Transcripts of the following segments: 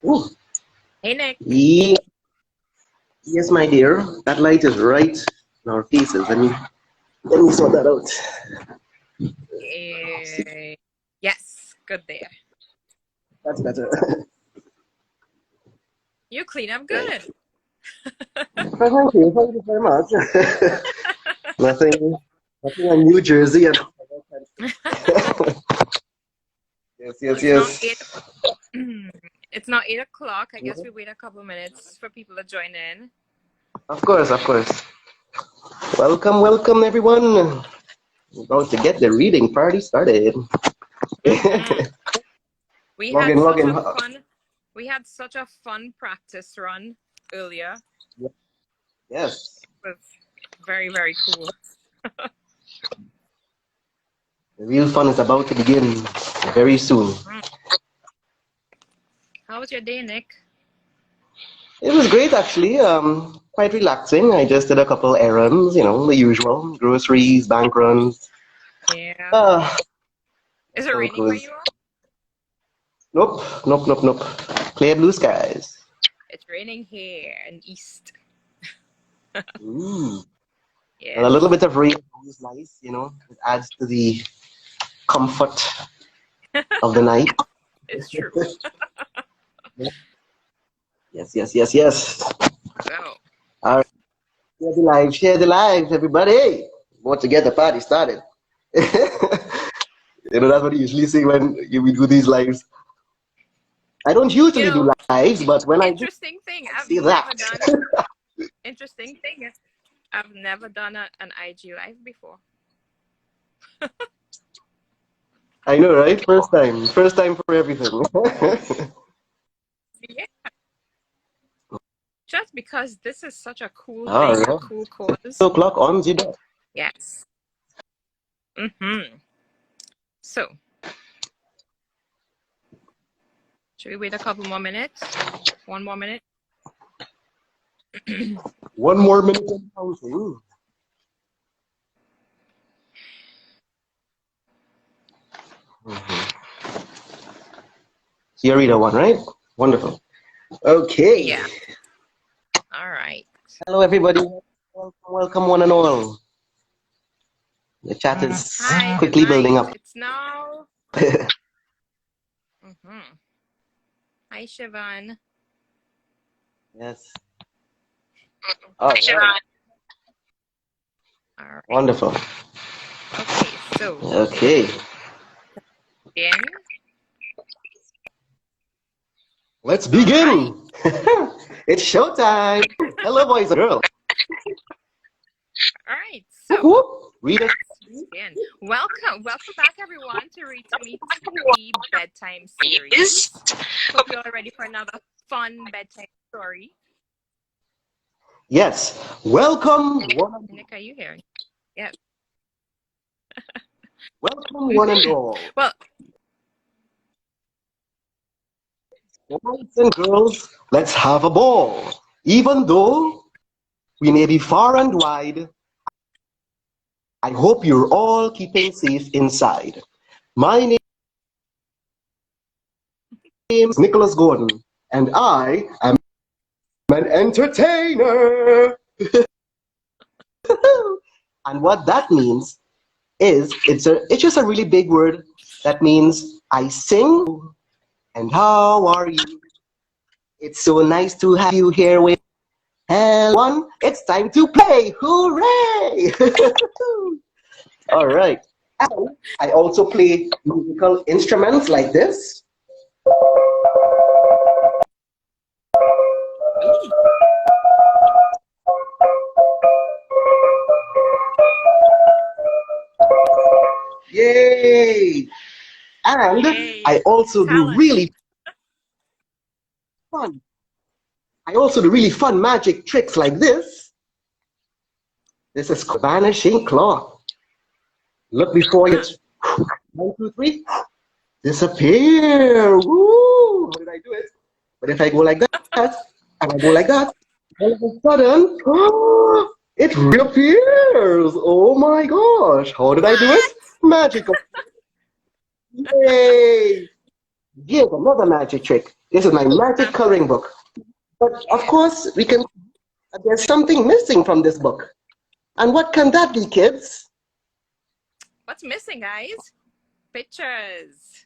Ooh. Hey, Nick. Yes, my dear. That light is right in our faces. Let me sort that out. Yes, good there. That's better. You clean up Right. good. Thank you. Thank you very much. nothing on New Jersey. Yes. It's not 8 o'clock. I guess we wait a couple minutes for people to join in. Of course. Welcome, everyone. We're about to get the reading party started. We had such a fun practice run earlier. Yes. It was very, very cool. The real fun is about to begin very soon. How was your day, Nick? It was great, actually. Quite relaxing. I just did a couple errands, the usual groceries, bank runs. Yeah. Is it raining where you are? Nope. Clear blue skies. It's raining here in East. Ooh. Yeah. And a little bit of rain is nice, it adds to the comfort of the night. It's true. Yes. Oh. All right. Share the lives, everybody. Want to get the party started. That's what you usually say when we do these lives. I don't usually do lives, but when I do, Interesting thing. I've never done an IG live before. I know, right? First time for everything. Yeah. Just because this is such a cool thing, a cool cause. 6 o'clock on the dot. Yes. So, should we wait a couple more minutes? 1 more minute? 1 more minute and counting. So you read one, right? Wonderful. Okay. Yeah. All right. Hello, everybody. Welcome one and all. The chat is quickly building up. It's now. Hi, Siobhan. Yes. Hi, Siobhan. All right. Wonderful. Okay, so. Okay. Then. Let's begin. Right. It's showtime. Hello, boys and girls. All right. So. Read it. Welcome back, everyone, to Read2Me bedtime series. Hope you're all ready for another fun bedtime story. Yes. Welcome. Nick, are you hearing? Yes. Welcome, one and all. Well, boys and girls, let's have a ball. Even though we may be far and wide, I hope you're all keeping safe inside. My name is Nicholas Gordon, and I am an entertainer. And what that means is it's just a really big word that means I sing. And how are you? It's so nice to have you here with everyone. It's time to play. Hooray! All right. And I also play musical instruments like this. Yay! And I also do really fun. I also do really fun magic tricks like this. This is vanishing cloth. Look before you. 1, 2, 3. Disappear. Woo! How did I do it? But if I go like that, and I go like that, all of a sudden, it reappears. Oh my gosh. How did I do it? Magical. Yay! Here's another magic trick. This is my magic coloring book. But of course, there's something missing from this book. And what can that be, kids? What's missing, guys? Pictures.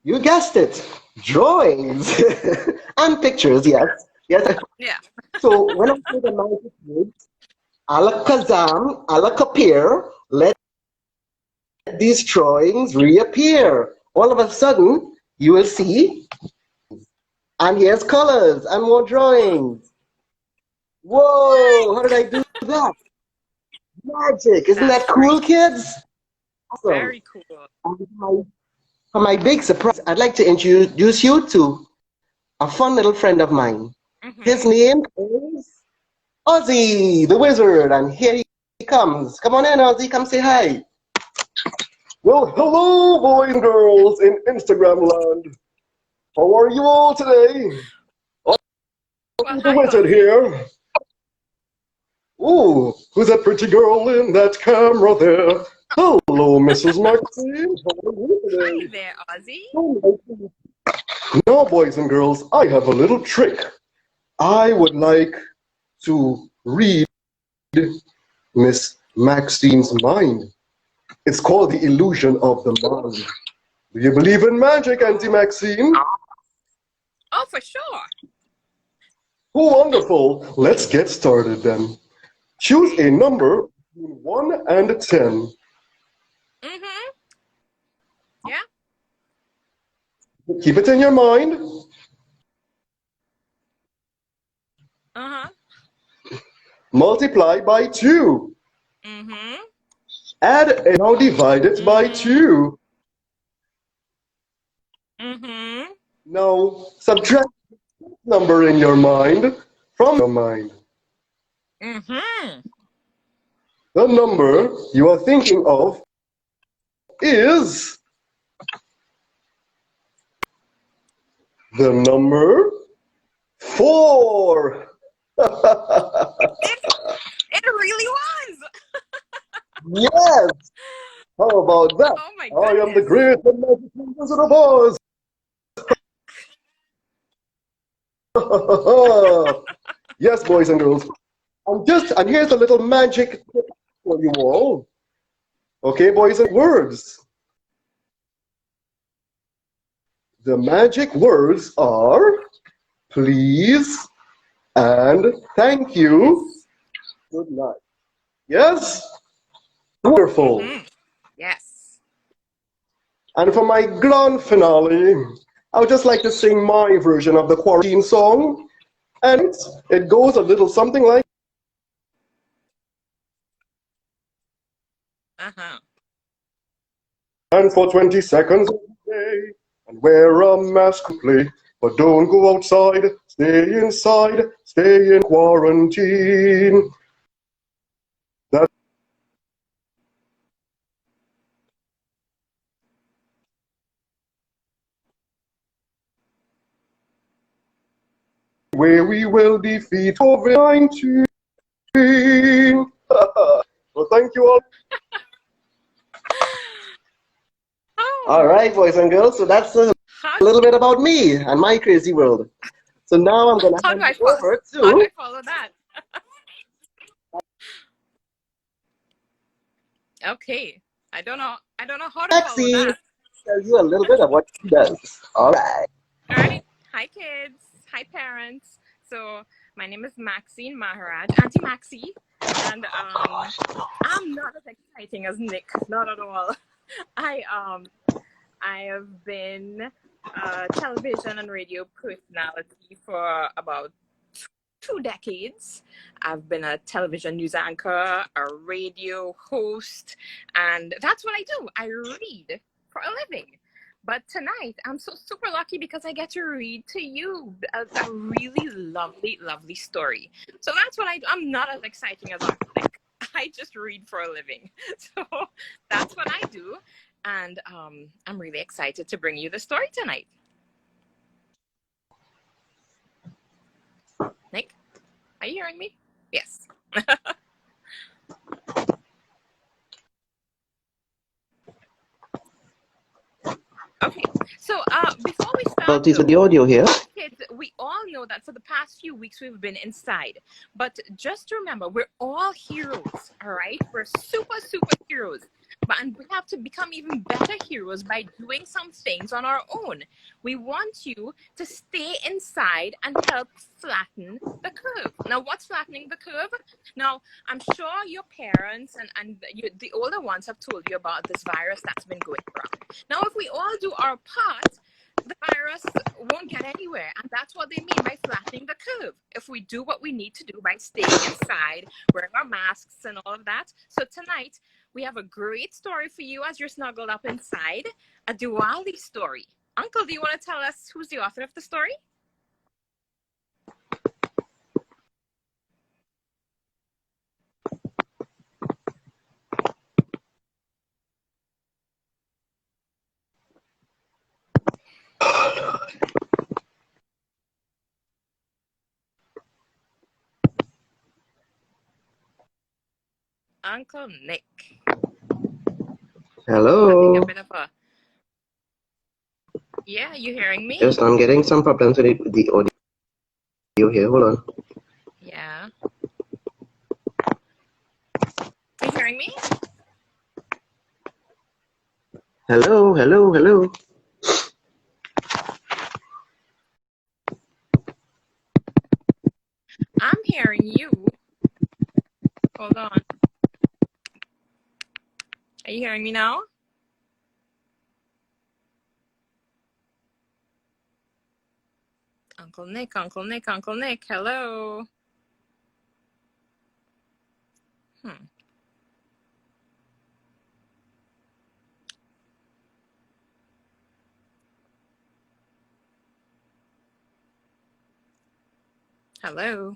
You guessed it. Drawings. And pictures, yes. Yes. Yeah. So when I say the magic words, alakazam, alakapir, let these drawings reappear. All of a sudden, you will see, and here's colors and more drawings. Whoa, how did I do that? Magic. Isn't that That's cool, great. kids? Awesome. Very cool. And for my big surprise, I'd like to introduce you to a fun little friend of mine. His name is Ozzy, the wizard, and here he comes. Come on in, Ozzy. Come say hi. Well, hello, boys and girls in Instagram land. How are you all today? Ozzy the wizard here. Ooh, who's that pretty girl in that camera there? Hello, Mrs. Maxine. How are you today? Hi there, Ozzy. Now, boys and girls, I have a little trick. I would like to read Miss Maxine's mind. It's called the illusion of the mind. Do you believe in magic, Auntie Maxine? Oh, for sure. Oh, wonderful. Let's get started then. Choose a number between 1 and 10. Yeah. Keep it in your mind. Multiply by 2. Add and now divide it by 2. Now subtract the number in your mind from your mind. The number you are thinking of is the number 4. It really was. Yes. How about that? Oh my I am the goodness. great and magical Wizard of Oz. Yes, boys and girls. And here's a little magic tip for you all. Okay, boys and words. The magic words are please and thank you. Good night. Yes? Wonderful. Yes. And for my grand finale, I would just like to sing my version of the quarantine song. And it goes a little something like. And for 20 seconds every day, and wear a mask complete. But don't go outside, stay inside, stay in quarantine. That's where we will defeat COVID-19. Well, thank you all. All right, boys and girls, so that's a little bit about me and my crazy world. So now I'm going to hand it over to... How do I follow that? Okay. I don't know how to follow that. Tell you a little bit of what she does. All right. All right. Hi, kids. Hi, parents. So my name is Maxine Maharaj, Auntie Maxie, and I'm not as exciting as Nick, not at all. I have been a television and radio personality for about 2 decades. I've been a television news anchor, a radio host, and that's what I do. I read for a living. But tonight, I'm so super lucky because I get to read to you a really lovely, lovely story. So that's what I do. I'm not as exciting as Nick. I just read for a living. So that's what I do. And I'm really excited to bring you the story tonight. Nick, are you hearing me? Yes. Okay, so before we start Difficulties with the though, audio here. kids, we all know that for the past few weeks we've been inside. But just remember, we're all heroes, all right? We're super, super heroes. And we have to become even better heroes by doing some things on our own. We want you to stay inside and help flatten the curve. Now, what's flattening the curve? Now, I'm sure your parents and the older ones have told you about this virus that's been going around. Now, if we all do our part, the virus won't get anywhere. And that's what they mean by flattening the curve. If we do what we need to do by staying inside, wearing our masks and all of that. So tonight, we have a great story for you as you're snuggled up inside, a Diwali story. Uncle, do you want to tell us who's the author of the story? Uncle Nick. Hello. A bit of a... Yeah, you hearing me? Yes, I'm getting some problems with the audio here. Hold on. Yeah. Are you hearing me? Hello, hello, hello. I'm hearing you. Hold on. Are you hearing me now? Uncle Nick, Uncle Nick, Uncle Nick, hello. Hello.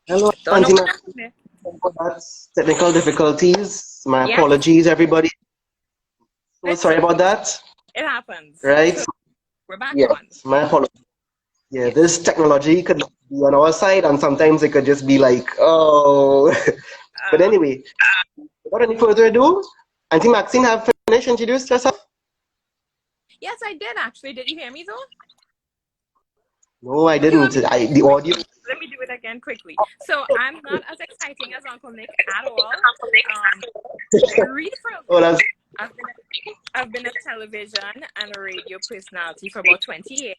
Hello, Don't know Auntie what Maxine. happened there. That's technical difficulties. My Yes, apologies, everybody. So it's sorry about okay. that. It happens. Right? So we're back Yes, on. my apologies. Yeah, Yes. this technology could be on our side, and sometimes it could just be like, oh. But Uh, anyway, without any further ado, Auntie Maxine have finished introduced herself? yes, I did actually. Did you hear me though? No, I Okay, let didn't. me do it The audio. quickly. Let me do it again quickly. So I'm not as exciting as Uncle Nick at all. I read for a Oh, living. that's I've been I've been a television and a radio personality for about 20 years.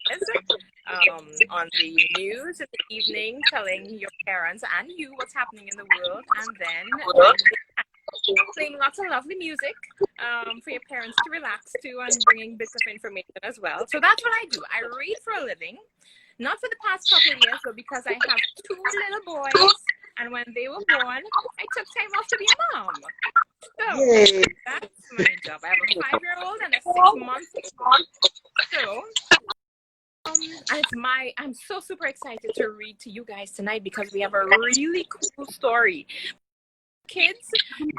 On the news in the evening, telling your parents and you what's happening in the world, and then during the day, playing lots of lovely music for your parents to relax to, and bringing bits of information as well. So that's what I do. I read for a living. Not for the past couple of years, but because I have two little boys, and when they were born, I took time off to be a mom. So Yay. that's my job. I have a 5-year-old and a 6-month-old. So, I'm so super excited to read to you guys tonight because we have a really cool story. Kids, over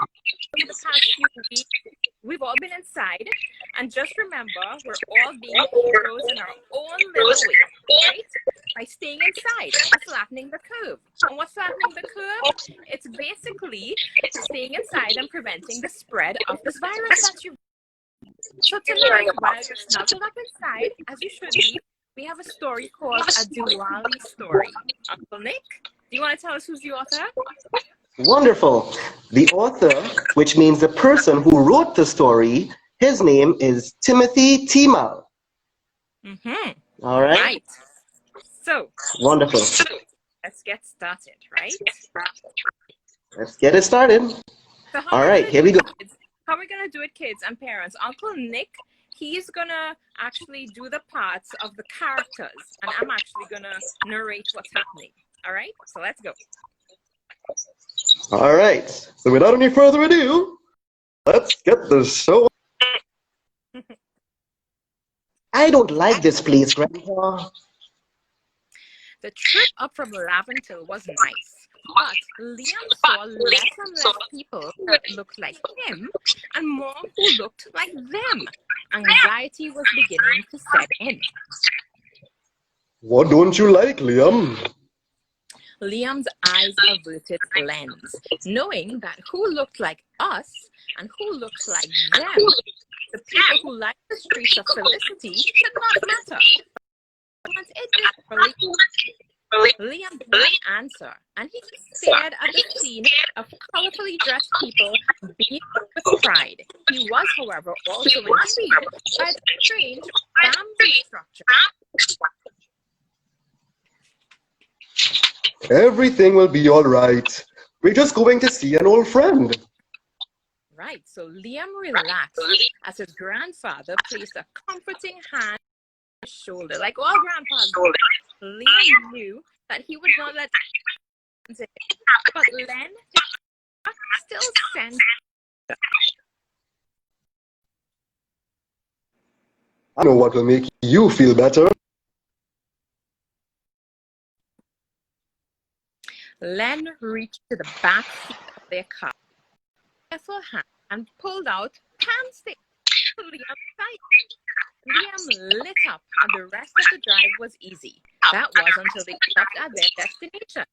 the past few weeks, we've all been inside, and just remember, we're all being heroes in our own little way, right? By staying inside and flattening the curve. And what's flattening the curve? It's basically staying inside and preventing the spread of this virus that you. So tonight, while you're snuggled up inside, as you should be, we have a story called A Diwali Story. Uncle Nick, do you want to tell us who's the author? Wonderful. The author, which means the person who wrote the story, his name is Timothy Timal. All right? Right. So, wonderful. Let's get started, right? Let's get it started. So all right, here we go. How are we going to do it, kids and parents? Uncle Nick, he's going to actually do the parts of the characters, and I'm actually going to narrate what's happening. All right? So let's go. All right. So without any further ado, let's get the show. I don't like this place, Grandpa. The trip up from Laventille was nice, but Liam saw less and less people that looked like him and more who looked like them. Anxiety was beginning to set in. What don't you like, Liam? Liam's eyes averted lens, knowing that who looked like us and who looked like them, the people who liked the streets of felicity, should not matter. Once it did, Liam did not answer, and he stared at the scene of colorfully dressed people beaming with pride. He was, however, also intrigued by the strange bamboo structure. Everything will be all right. We're just going to see an old friend. Right, so Liam relaxed as his grandfather placed a comforting hand on his shoulder. Like all grandpas, Liam knew that he would not let it, but Len still sensed. I know what will make you feel better. Len reached to the back seat of their car, careful hand, and pulled out pants to Liam's side. Liam lit up, and the rest of the drive was easy. That was until they stopped at their destination.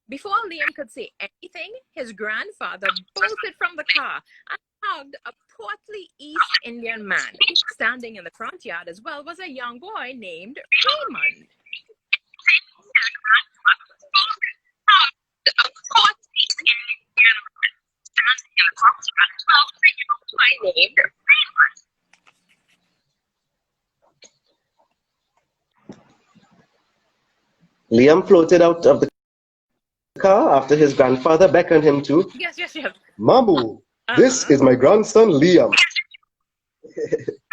Before Liam could say anything, his grandfather bolted from the car and hugged a portly East Indian man. Standing in the front yard as well was a young boy named Raymond. Liam floated out of the car after his grandfather beckoned him to. Yes. Mamu, this is my grandson Liam.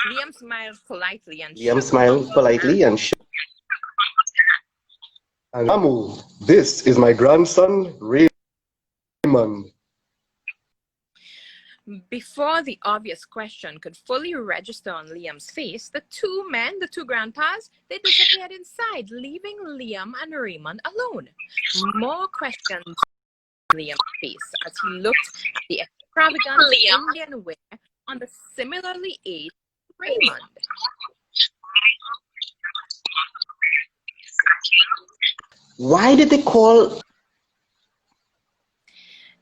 Liam smiled politely and shook. And Mamu, this is my grandson Raymond. Before the obvious question could fully register on Liam's face, the two men, the two grandpas, they disappeared inside, leaving Liam and Raymond alone. More questions on Liam's face as he looked at the extravagant Indian wear on the similarly aged Raymond. Why did they call?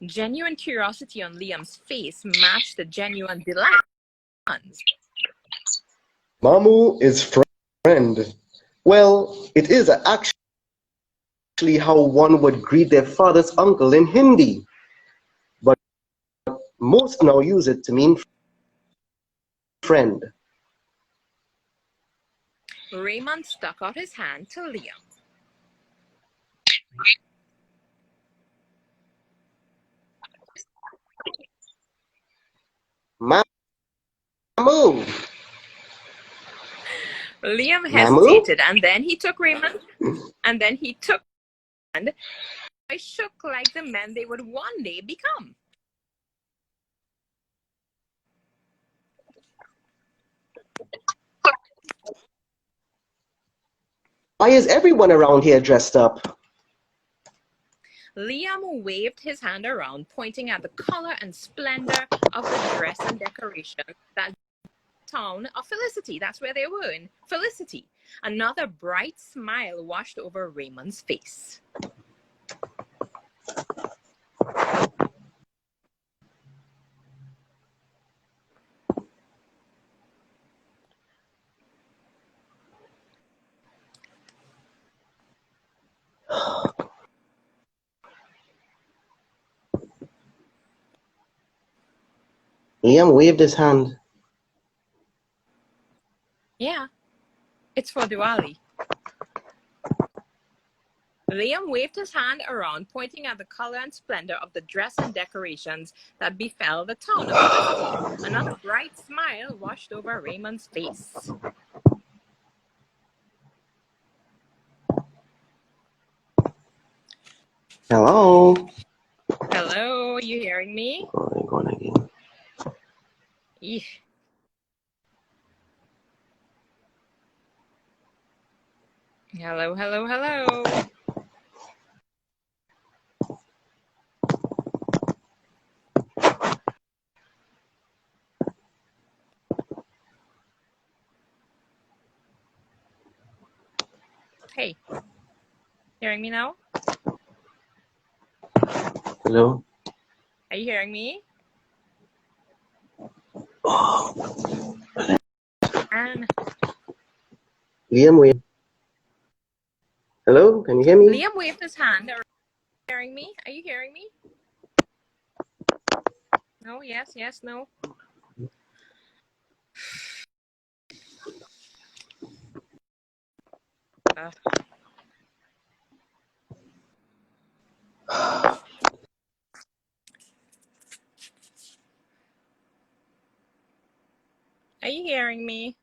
Genuine curiosity on Liam's face matched the genuine delight. Mamu is friend. Well, it is actually how one would greet their father's uncle in Hindi. But most now use it to mean friend. Raymond stuck out his hand to Liam. Mamu. Liam Mamu? hesitated, and then he took Raymond, and then he took hand. I shook like the men they would one day become. Why is everyone around here dressed up? Liam waved his hand around, pointing at the color and splendor of the dress and decoration that town of Felicity. That's where they were in Felicity. Another bright smile washed over Raymond's face. Liam waved his hand. Yeah, it's for Diwali. Liam waved his hand around, pointing at the color and splendor of the dress and decorations that befell the town of Felicity. Another bright smile washed over Raymond's face. Hello? Hello, you hearing me? Going again. Eesh. Hello, hello, hello. Hey, hearing me now? Hello? Are you hearing me? And Liam waved. Hello? Can you hear me? Liam waved his hand. Are you hearing me? Are you hearing me? No, yes, yes, no. Are you hearing me?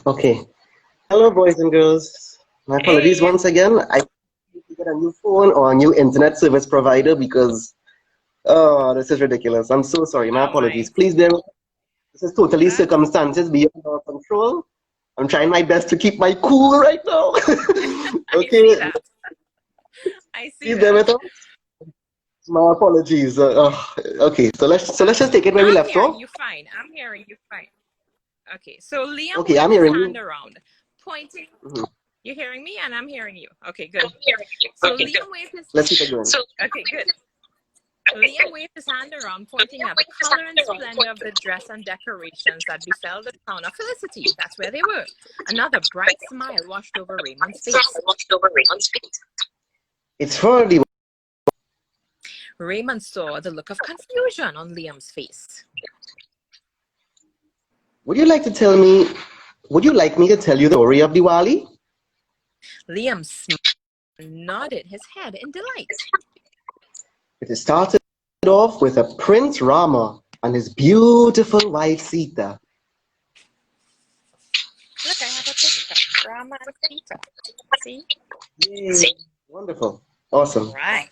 Okay. Hello, boys and girls. My apologies Hey, once again. I need to get a new phone or a new internet service provider because, oh, this is ridiculous. I'm so sorry. My oh my. apologies. Please bear with me. This is totally That's circumstances beyond our control. I'm trying my best to keep my cool right now. I see Okay, that. I see please bear that. with us. My apologies. Okay, so let's just take it where we I'm left hearing off. you fine. I'm hearing you fine. Okay, so Liam Okay, I'm waved his hearing hand you. around, pointing. Mhm. You're hearing me, and I'm hearing you. Okay, good. So Liam waved his. Let's keep it going. Okay, good. Liam waved his hand around, pointing at the color and splendor of the dress and decorations that befell the town of Felicity. That's where they were. Another bright smile washed over Raymond's face. It's for the. Raymond saw the look of confusion on Liam's face. Would you like to tell me? Would you like me to tell you the story of Diwali? Liam smiled and nodded his head in delight. It started off with a Prince Rama and his beautiful wife Sita. Look, I have a picture. Rama and Sita. See? Yay. Wonderful. Awesome. Right.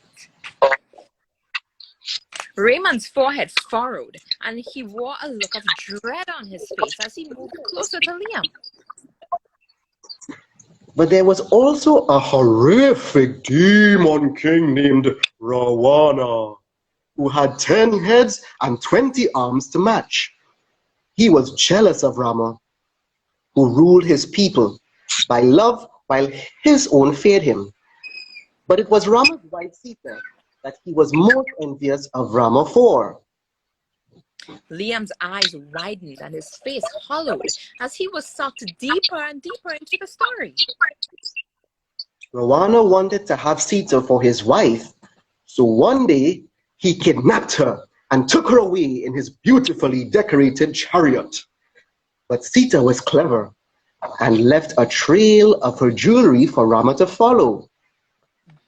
Raymond's forehead furrowed, and he wore a look of dread on his face as he moved closer to Liam. But there was also a horrific demon king named Ravana, who had 10 heads and 20 arms to match. He was jealous of Rama, who ruled his people by love while his own feared him. But it was Rama's wife Sita that he was most envious of Rama for. Liam's eyes widened and his face hollowed as he was sucked deeper and deeper into the story. Ravana wanted to have Sita for his wife, so one day he kidnapped her and took her away in his beautifully decorated chariot. But Sita was clever and left a trail of her jewelry for Rama to follow.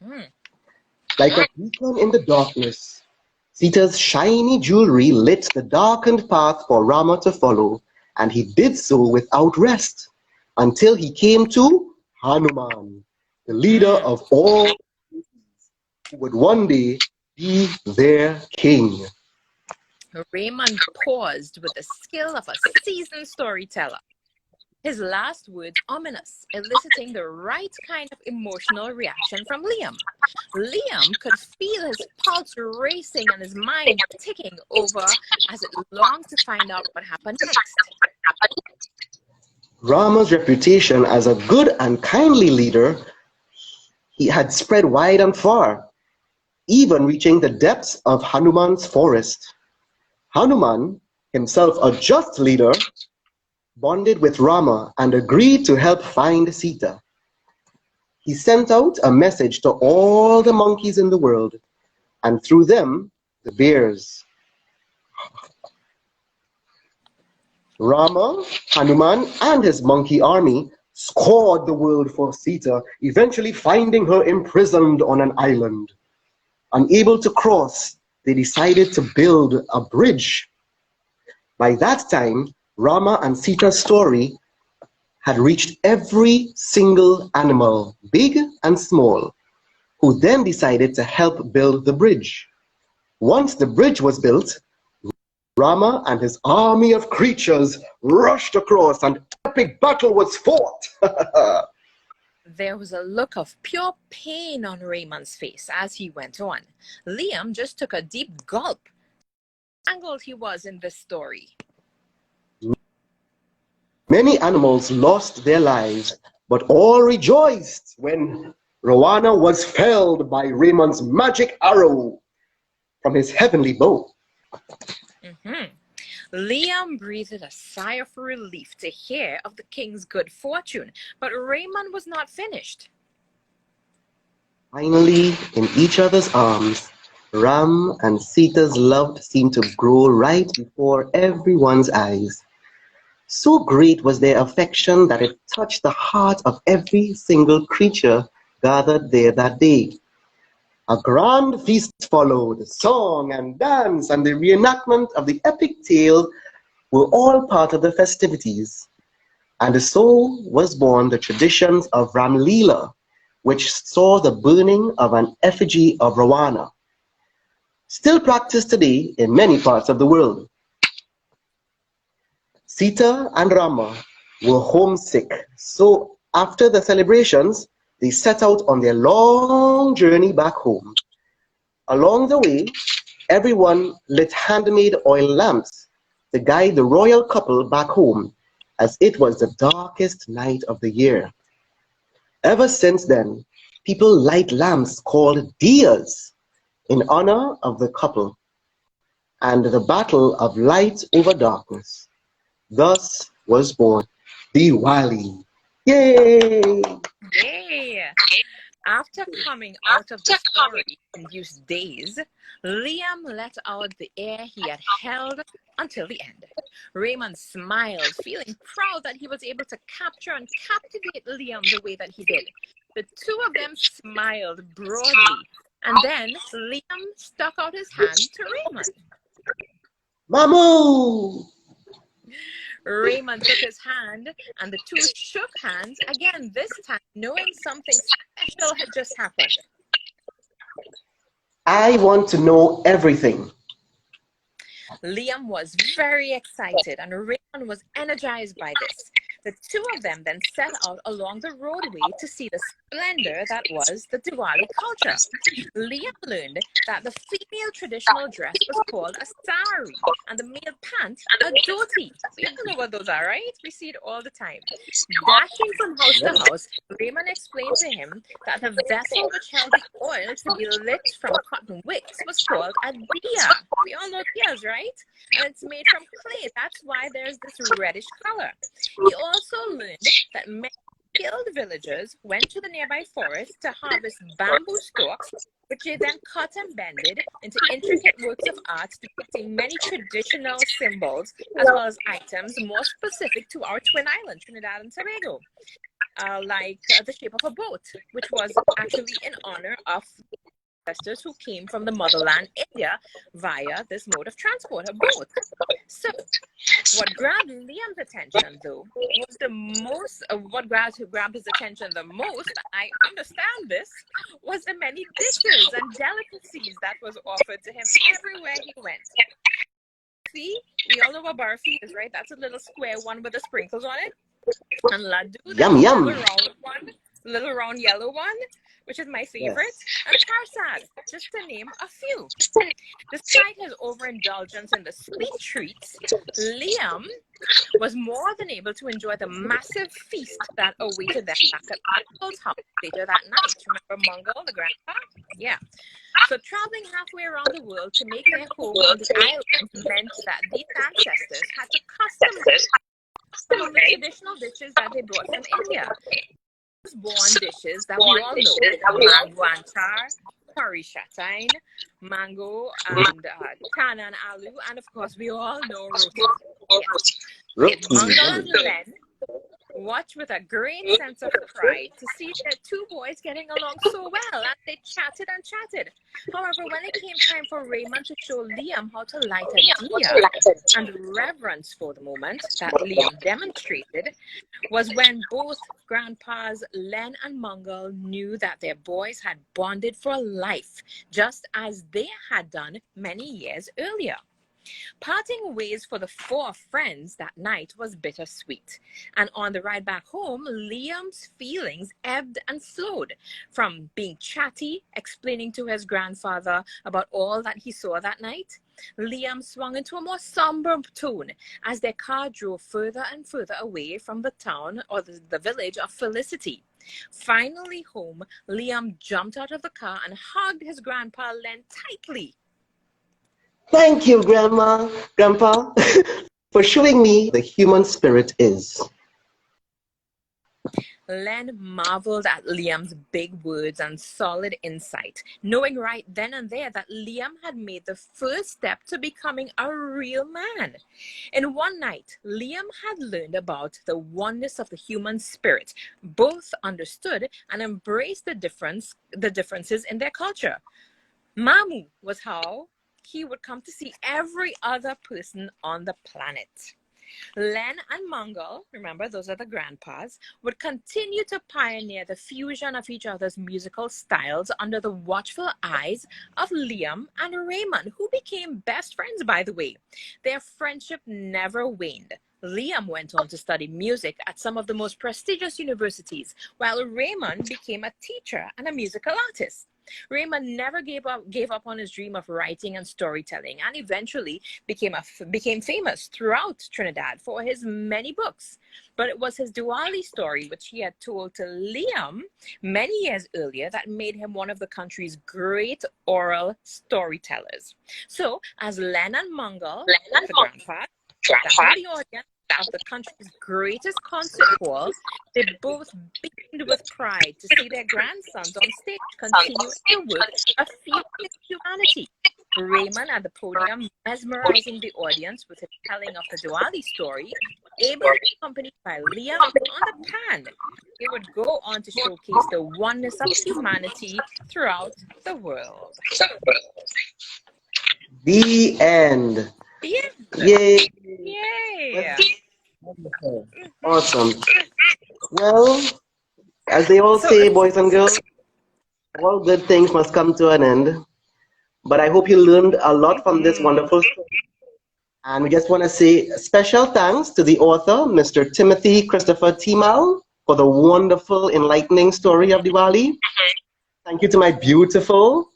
Mhm. Like a beacon in the darkness, Sita's shiny jewelry lit the darkened path for Rama to follow, and he did so without rest until he came to Hanuman, the leader of all who would one day be their king. Raymond paused with the skill of a seasoned storyteller. His last words ominous, eliciting the right kind of emotional reaction from Liam. Liam could feel his pulse racing and his mind ticking over as it longed to find out what happened next. Rama's reputation as a good and kindly leader he had spread wide and far, even reaching the depths of Hanuman's forest. Hanuman, himself a just leader, bonded with Rama and agreed to help find Sita. He sent out a message to all the monkeys in the world, and through them, the bears. Rama, Hanuman, and his monkey army scoured the world for Sita, eventually finding her imprisoned on an island. Unable to cross, they decided to build a bridge. By that time, Rama and Sita's story had reached every single animal, big and small, who then decided to help build the bridge. Once the bridge was built, Rama and his army of creatures rushed across and epic battle was fought. There was a look of pure pain on Raymond's face as he went on. Liam just took a deep gulp. Tangled he was in this story. Many animals lost their lives, but all rejoiced when Ravana was felled by Raymond's magic arrow from his heavenly bow. Mm-hmm. Liam breathed a sigh of relief to hear of the king's good fortune, but Raymond was not finished. Finally, in each other's arms, Ram and Sita's love seemed to grow right before everyone's eyes. So great was their affection that it touched the heart of every single creature gathered there that day. A grand feast followed. Song and dance and the reenactment of the epic tale were all part of the festivities. And so was born the traditions of Ramlila, which saw the burning of an effigy of Ravana, still practiced today in many parts of the world. Sita and Rama were homesick, so after the celebrations, they set out on their long journey back home. Along the way, everyone lit handmade oil lamps to guide the royal couple back home, as it was the darkest night of the year. Ever since then, people light lamps called diyas in honor of the couple and the battle of light over darkness. Thus was born Diwali. Yay! Yay! After coming out of the story-induced daze, Liam let out the air he had held until the end. Raymond smiled, feeling proud that he was able to capture and captivate Liam the way that he did. The two of them smiled broadly, and then Liam stuck out his hand to Raymond. Mamu! Raymond took his hand, and the two shook hands again, this time knowing something special had just happened. I want to know everything. Liam was very excited, and Raymond was energized by this. The two of them then set out along the roadway to see the splendor that was the Diwali culture. Liam learned that the female traditional dress was called a sari, and the male pant a dhoti. We all know what those are, right? We see it all the time. Dashing from house to house, Raymond explained to him that the vessel which held the oil to be lit from cotton wicks was called a diya. We all know diyas, right? And it's made from clay. That's why there's this reddish color. He also learned that many skilled villagers went to the nearby forest to harvest bamboo stalks, which they then cut and bended into intricate works of art depicting many traditional symbols as well as items more specific to our twin island, Trinidad and Tobago, like the shape of a boat, which was actually in honor of ancestors who came from the motherland India via this mode of transport, a boat. So what grabbed Liam's attention, though, was the most, what grabbed his attention the most, I understand this, was the many dishes and delicacies that was offered to him everywhere he went. See, we all know what barfi is, right? That's a little square one with the sprinkles on it. And laddu, that's a little round one, little round yellow one, which is my favorite, and parsad, just to name a few. Despite his overindulgence in the sweet treats, Liam was more than able to enjoy the massive feast that awaited them back at Uncle's house later that night. Remember Mungal, the grandpa? Yeah. So traveling halfway around the world to make their home on the island meant that these ancestors had to customize some of the traditional dishes that they brought from India. Born dishes that we all know: mango and char, curry shatine, mango and chana and aloo, and of course we all know roti. Mangal and Len watched with a great sense of pride to see their two boys getting along so well, and they chatted and chatted. However, when it came time for Raymond to show Liam how to light a diya, and reverence for the moment that Liam demonstrated was when both grandpas Len and Mungal knew that their boys had bonded for life, just as they had done many years earlier. Parting ways for the four friends that night was bittersweet, and on the ride back home, Liam's feelings ebbed and flowed from being chatty, explaining to his grandfather about all that he saw that night. Liam swung into a more somber tone as their car drove further and further away from the town or the village of Felicity. Finally home, Liam jumped out of the car and hugged his grandpa Len tightly. Thank you, Grandpa, for showing me the human spirit is. Len marveled at Liam's big words and solid insight, knowing right then and there that Liam had made the first step to becoming a real man. In one night, Liam had learned about the oneness of the human spirit, both understood and embraced the differences in their culture. Mamu was how he would come to see every other person on the planet. Len and Mongol, remember those are the grandpas, would continue to pioneer the fusion of each other's musical styles under the watchful eyes of Liam and Raymond, who became best friends, by the way. Their friendship never waned. Liam went on to study music at some of the most prestigious universities, while Raymond became a teacher and a musical artist. Raymond never gave up on his dream of writing and storytelling, and eventually became famous throughout Trinidad for his many books. But it was his Diwali story, which he had told to Liam many years earlier, that made him one of the country's great oral storytellers. So, as Len and Mongol, the grandpa, the audience of the country's greatest concert hall, they both beamed with pride to see their grandsons on stage continuing their work of fueling humanity. Raymond at the podium, mesmerizing the audience with his telling of the Diwali story, ably accompanied by Liam on the pan. They would go on to showcase the oneness of humanity throughout the world. The end. Yeah. Yay. Yay. Awesome. Well, as they all say, boys and girls, all good things must come to an end. But I hope you learned a lot from this wonderful story. And we just want to say special thanks to the author, Mr. Timothy Christopher Timal, for the wonderful, enlightening story of Diwali. Thank you to my beautiful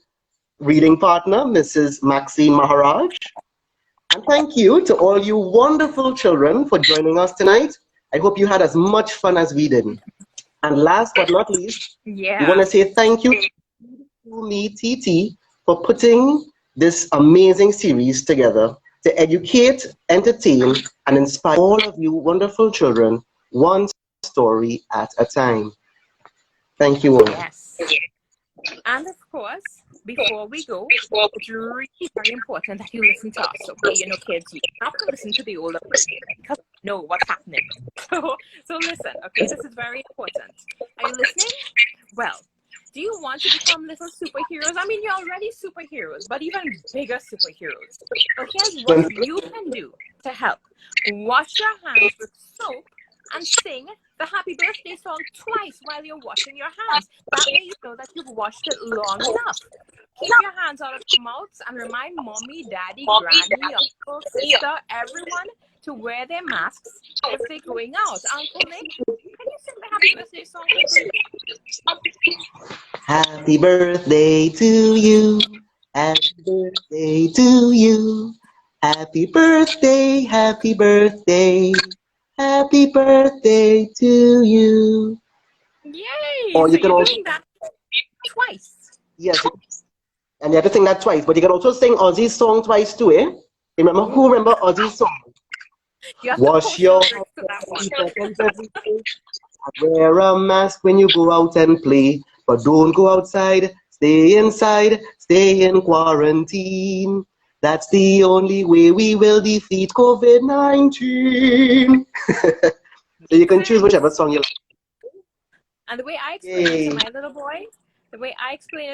reading partner, Mrs. Maxine Maharaj. And thank you to all you wonderful children for joining us tonight. I hope you had as much fun as we did. And last but not least, we want to say thank you to me, TT, for putting this amazing series together to educate, entertain, and inspire all of you wonderful children, one story at a time. Thank you all. Yes. And of course, before we go, it's really very important that you listen to us. Okay, you know, kids, you have to listen to the older people because you know what's happening. So listen, okay, this is very important. Are you listening? Well, do you want to become little superheroes? I mean, you're already superheroes, but even bigger superheroes. But here's what you can do to help. Wash your hands with soap and sing the happy birthday song twice while you're washing your hands. That way you know that you've washed it long enough. Keep your hands out of your mouths and remind mommy, daddy, granny, uncle, sister, everyone to wear their masks if they're going out. Uncle Nick, can you sing the happy birthday song quickly? Happy birthday to you. Happy birthday to you. Happy birthday, happy birthday. Happy birthday to you. Yay! Or so you can you're also doing that twice. Yes, and you have to sing that twice. But you can also sing Ozzy's song twice too, eh? Remember Ozzy's song? You have Wash to your post the lyrics to that one. wear a mask when you go out and play, but don't go outside. Stay inside. Stay in quarantine. That's the only way we will defeat COVID-19. So you can choose whichever song you like. And the way I explain it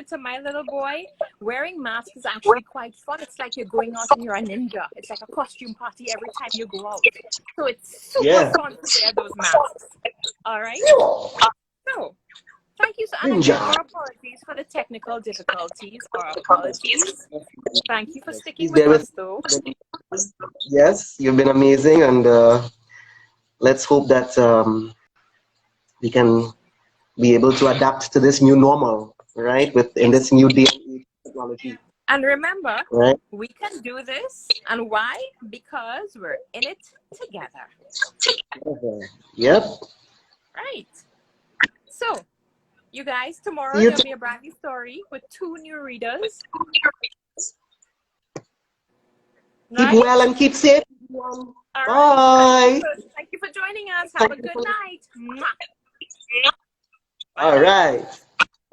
to my little boy, wearing masks is actually quite fun. It's like you're going out and you're a ninja. It's like a costume party every time you go out. So it's super fun to wear those masks. All right? So, thank you. And again, our apologies for the technical difficulties. Our apologies. Thank you for sticking with us, though. Yes, you've been amazing, and let's hope that we can be able to adapt to this new normal, right? In this new day and age technology. And remember, right? We can do this. And why? Because we're in it together. Yep. Right. So, you guys, tomorrow there'll be a brand new story with 2 new readers. Keep well and keep safe. All Bye. Right. Thank you for joining us. Have a good night. All right.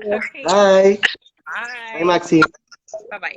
Okay. Bye. Bye. Bye, Maxine. Bye-bye.